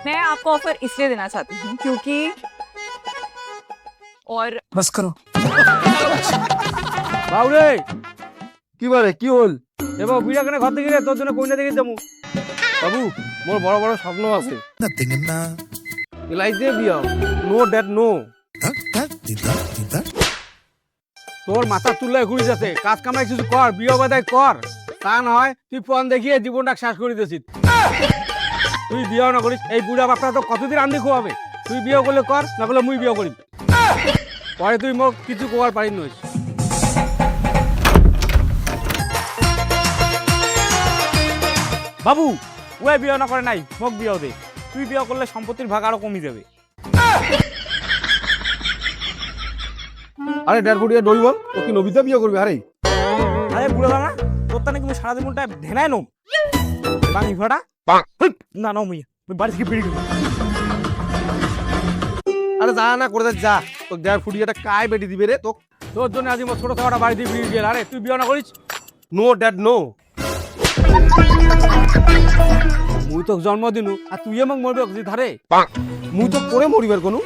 मैं आपको ऑफर इसलिए देना चाहती हूँ क्योंकि और बस करो। বাউরে কি বলে কি হল এবার বিড়া কেন ঘর থেকে তোর জন্য কইনা দেখে যাবো বাবু মোর বড় বড় স্বপ্ন আছে Nothing in now. লাইফ দিয়ে বিয়া নো ড্যাড নো তোর মাথা তুলে ঘুরে যাচ্ছে কাজ কামাই কিছু কর বিয়ে বাদাই কর তা নয় তুই ফোন দেখিয়ে জীবনটা শেষ করে দিয়েছিস তুই বিয়েও না করিস এই বুড়া বাপটা তো কতদিন আন্দি খোয়াবে তুই বিয়ে করলে কর না করলে মুই বিয়ে করিম পরে তুই মোক কিছু কোয়ার পারি নইস বাবু ওই বিয়ে না করে নাই মোক বিয়েও দে তুই বিয়ে করলে সম্পত্তির ভাগ আরো কমে যাবে আরে দেড় ফুটিয়া দড়ি বল ও কি নবিতা বিয়ে করবি আরে বুড়ো বাবা তোর তা নাকি সারা জীবনটা ঢেনায় নো বাঙি ভাড়া না না মুই বাড়ি থেকে বেরিয়ে গেল আরে যা না করে যা তো দেড় ফুটিয়াটা কায় বেটি দিবে রে তোর জন্য আজ ছোট ছোটটা বাড়ি দিয়ে বেরিয়ে গেল আরে তুই বিয়ে না করিস নো ড্যাড নো মুই তো জন্ম দিনু আর তুই আমাকে মরবে ধারে মুই তো করে মরিবার কোনো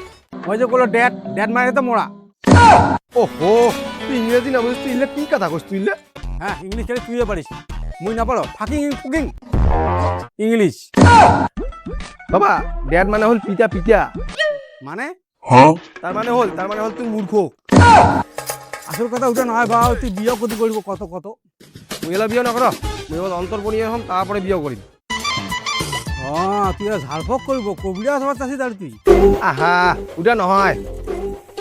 ওই যে বললো ড্যাড ড্যাড মানে তো মরা ওহো তুই ইংরেজি না বুঝিস তুই ইলে কি কথা কইস তুই ইলে হ্যাঁ ইংলিশ খেলে তুইও পারিস মুই না পারো ফাকিং ফুকিং ইংলিশ বাবা ড্যাড মানে হল পিতা পিতা মানে হ্যাঁ তার মানে হল তুই মূর্খ আসল কথা ওটা নয় বাবা তুই বিয়ে কত করব কত কত মুই এলা বিয়ে না কর মুই হল অন্তর্পণীয় হম তারপরে বিয়ে করিম তুই ঝাড়ফক করব কবিরা সবার চাষি তার তুই আহা ওটা নহয়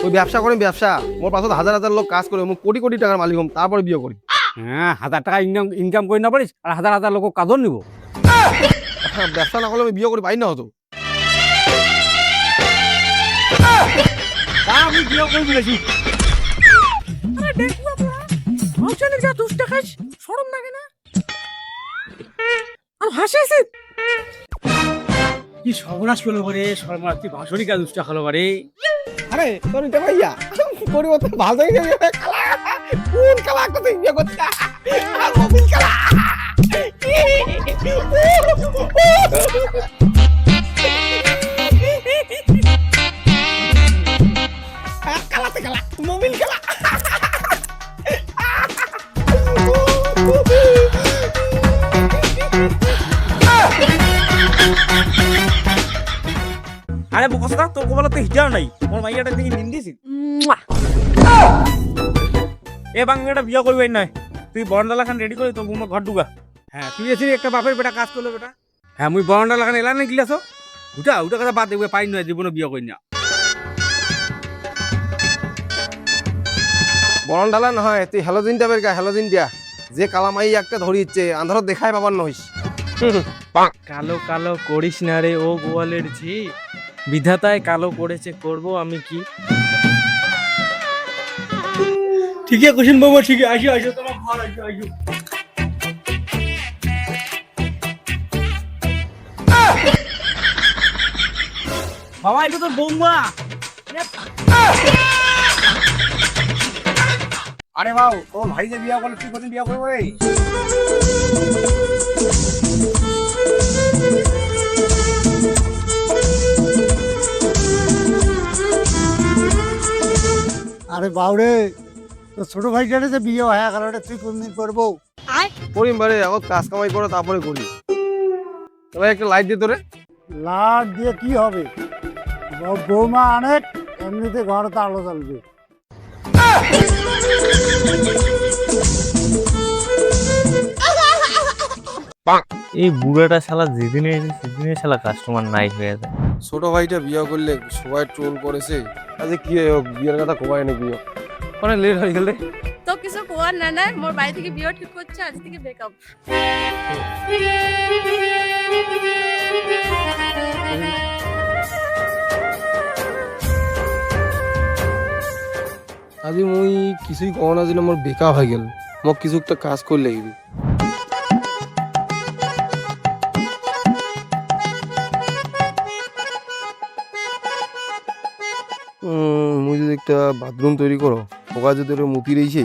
ওই ব্যবসা করিম ব্যবসা মোর পাছত হাজার হাজার লোক কাজ করে মুখ কোটি কোটি টাকার মালিক হম তারপরে বিয়ে করিম হ্যাঁ 1000 টাকা ইনকাম করি না পারিস আর হাজার হাজার লোক কাজও নিব ব্যবসা না করলে আমি বিয়ে করি পাই না হতো আমি বিয়ে করবি নাকি আরে দেখো বাবা হাউচালে যা 2 টাকা শরম লাগে না আর হাসিস কি সর্বনাশ পেলো করে সর্বনাশ তুই ভাষণই কাজ দুষ্টা খালো করে আরে তোর এটা ভাইয়া পরিবর্তন ভালো হয়ে গেছে কোন কালা কত ইয়ে করতে আর মোবিল কালা কালাতে কালা মোবিল কালা আরে বকসটা তোর কোবলা তো হিজাও নাই মোর মাইয়াটা দেখি নিন্দিছি এ বাংলাটা বিয়ে করবি না তুই বরন্ডালা খান রেডি করে তোর বৌমা ঘর ঢুকা হ্যাঁ তুই এসে একটা বাপের বেটা কাজ করলো বেটা হ্যাঁ মুই বরন্ডালা খান এলা না গিলাছ উঠা কথা বাদ দেবে পাই নয় জীবনে বিয়ে করি না বরণডালা নহয় তুই হ্যালোজিন টাইপের গা হ্যালোজিন দিয়া যে কালামাই একটা ধরি ইচ্ছে আন্ধারত দেখাই পাবার নহিস কালো কালো করিস না রে ও গোয়ালের ঝি বিধাতায় কালো করেছে করব আমি কি ঠিক আছে কুশিন বাবা ঠিক আছে আসো তোমার ঘর আসো বাবা এটা তো বৌমা আরে বাবু ও ভাই যে বিয়া করলে তুই কদিন বিয়া করবো রে আরে বাউরে তো ছোট ভাইটারে যে বিয়ে হয়ে গেল তুই কোনদিন করবো করিম বারে এখন কাজ কামাই করে তারপরে করি এবার একটা লাইট দিয়ে তোরে লাট দিয়ে কি হবে বৌমা অনেক এমনিতে ঘরে তো আলো জ্বলবে এই বুড়াটা শালা যেদিনে এসে সেদিনে শালা কাস্টমার নাই হয়ে যায় ছোট ভাইটা বিয়ে করলে সবাই ট্রোল করেছে আজ কি বিয়ের কথা কমায় নাকি অনেক লেট হয়ে গেলে তো কিছু কোয়ার না না মোর বাড়ি থেকে বিয়ে ঠিক করছে আজ থেকে ব্রেকআপ আজি মুই কিছুই কও না যেন মোর বেকার হয়ে গেল মোক কিছু একটা কাজ করলে লাগবে মুই যদি একটা বাথরুম তৈরি করো ওকা যদি ওর মুতি রয়েছে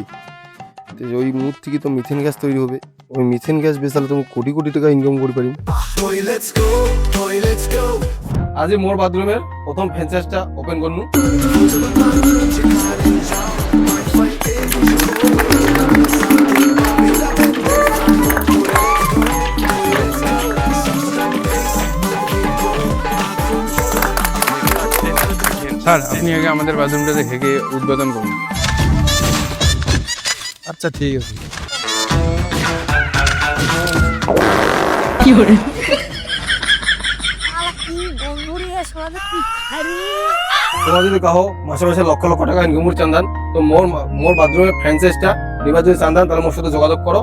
ওই মুখ থেকে তো মিথেন গ্যাস তৈরি হবে ওই মিথেন গ্যাস বেচালে তুমি কোটি কোটি টাকা ইনকাম করতে পারি আজি মোর বাথরুমের প্রথম ফ্র্যাঞ্চাইজটা ওপেন করনু। স্যার আপনি আগে আমাদের বাথরুমটা দেখে গিয়ে উদ্বোধন করুন। আচ্ছা ঠিক আছে। তোমরা যদি কাহো মাসে মাসে লক্ষ লক্ষ টাকা ইনকামের চান্দান, তো মোর বাথরুমের ফ্র্যাঞ্চাইজটা নিবার যদি চান্দান তাহলে মোর সাথে যোগাযোগ করো ..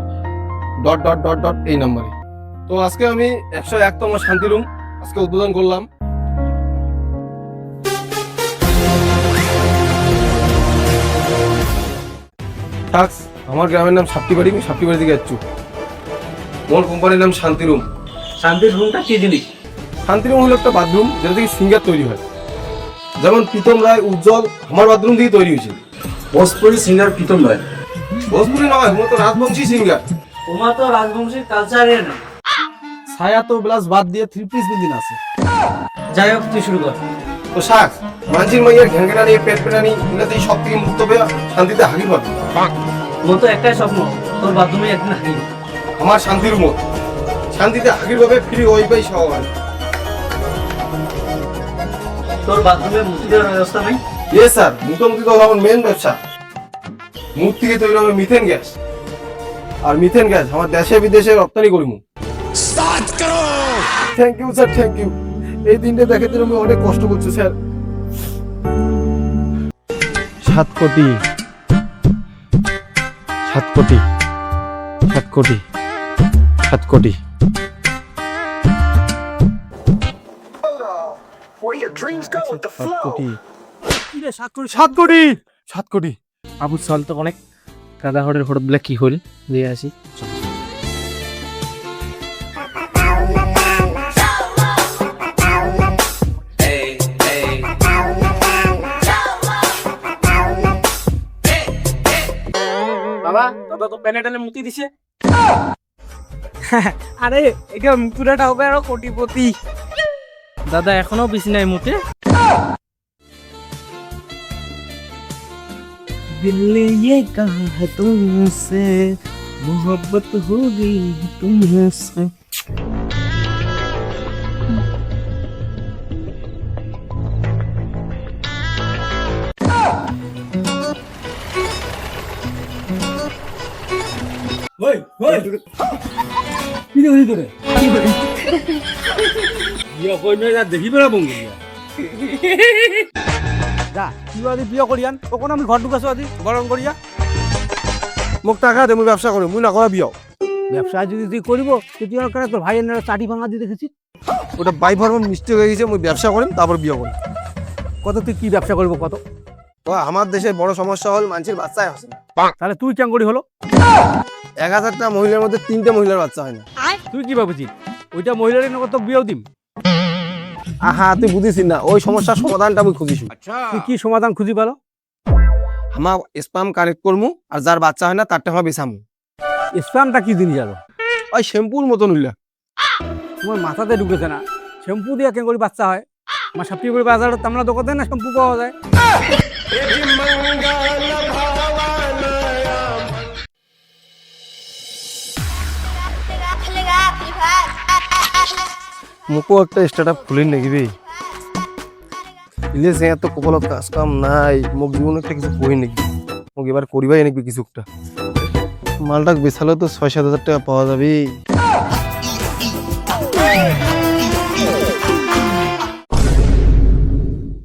এই নাম্বারে। তো আজকে আমি 101তম শান্তি রুম আজকে উদ্বোধন করলাম। থাকস, আমার গ্রামের নাম সাপ্তিবাড়ি, আমি সাপ্তিবাড়ি থেকে যাচ্ছি। মোর কোম্পানির নাম শান্তি রুম। শান্তির রুমটা কি জিনিস? শান্তি রুম হলো একটা বাথরুম যেটা থেকে সিঙ্গার তৈরি হয়। যেমন প্রীতম রায়, উজ্জ্বল আমার বাথরুম থেকে তৈরি হয়েছে। ভোজপুরি সিঙ্গার প্রীতম রায়। ভোজপুরি নয়, মোর তো রাজবংশী সিঙ্গার। তোমার তো রাজবংশীর কালচারে না। ছায়া তো ব্লাস বাদ দিয়ে 3 পিস বিল্ডিং আছে। যাই হোক, তুই শুরু কর। তো শাক মানসির মাইয়ের ঘ্যাঙ্গেনানি, পেট পেটানি এগুলোতেই সব থেকে মুক্ত পেয়ে শান্তিতে হাগি পাবে। মোর তো একটাই স্বপ্ন, তোর বাথরুমে একদিন হাগি। আমার শান্তির রুম শান্তিতে হাগির ভাবে ফ্রি ওয়াইফাই সহ হয়। তোর বাথরুমে মুক্তি দেওয়ার ব্যবস্থা নাই? ইয়ে স্যার, মোটামুটি তো আমার মেন ব্যবসা। মুখ থেকে তৈরি হবে মিথেন গ্যাস, আর মিথেন গ্যাস আমার দেশে বিদেশে রপ্তানি করিমু। Thank you sir, thank you. এই দিনটা দেখাতে আমি অনেক কষ্ট করছি স্যার। 7 কোটি 7 কোটি 7 কোটি 7 কোটি। কি রে 7 কোটি? আবু চল তো অনেক গাদা হরের হঠাৎ বলে কি হল দিয়ে আসি। বাবা দাদা তো প্যানেটালে মুতি দিছে। আরে এটা মুতুরাটা হবে আরো কোটিপতি। দাদা এখনো বিছনায় মুতে। दिल ने ये कहा है तुमसे, मोहब्बत हो गई तुमसे। যা তুই আজি বিয়া করিয়ান তখন আমি ঘর ঢুকাছো আজি গরম করিয়া। মোক টাকা দে, মুই ব্যবসা করি, মুই না করা বিয়াও। ব্যবসা যদি তুই করিব তুই আর কেন তোর ভাইয়ের নাড়া চাটি ভাঙা দিয়ে দেখেছিস? ওটা বাই ফর্ম মিস্টেক হয়ে গেছে, মুই ব্যবসা করিম তারপর বিয়া করিম। কত তুই কি ব্যবসা করবো কত? তো আমার দেশে বড় সমস্যা হল মানুষের বাচ্চাই হচ্ছে না। তাহলে তুই কেন করি হলো? 1000টা মহিলার মধ্যে 3টে মহিলার বাচ্চা হয় না। তুই কি ভাবছিস ওইটা মহিলার নগর তো বিয়েও দিম? আহা, তুই বুঝিস না, ওই সমস্যার সমাধানটা আমি খুঁজিছি। তুই কি সমাধান খুঁজি পালো? আমার স্পাম কানেক্ট করমু, আর যার বাচ্চা হয় না তারটা আমার বেসামু। স্প্যামটা কি জিনিস আরো? ওই শ্যাম্পুর মতন উল্লা। তোমার মাথাতে ঢুকেছে না? শ্যাম্পু দিয়ে কেন করি বাচ্চা হয়? আমার সাপ্তি করে বাজারে তামলা দোকানে না শ্যাম্পু পাওয়া যায়। মুখও একটা স্টার্টআপ খুলিন নাকি বে? ইলে যে এত কপালত কাজ কাম নাই, মোক জীবনে একটা কিছু কই নাকি, মোক এবার করিবাই নাকি কিছু একটা। মালটা বেচালেও তো 6-7 হাজার টাকা পাওয়া যাবে।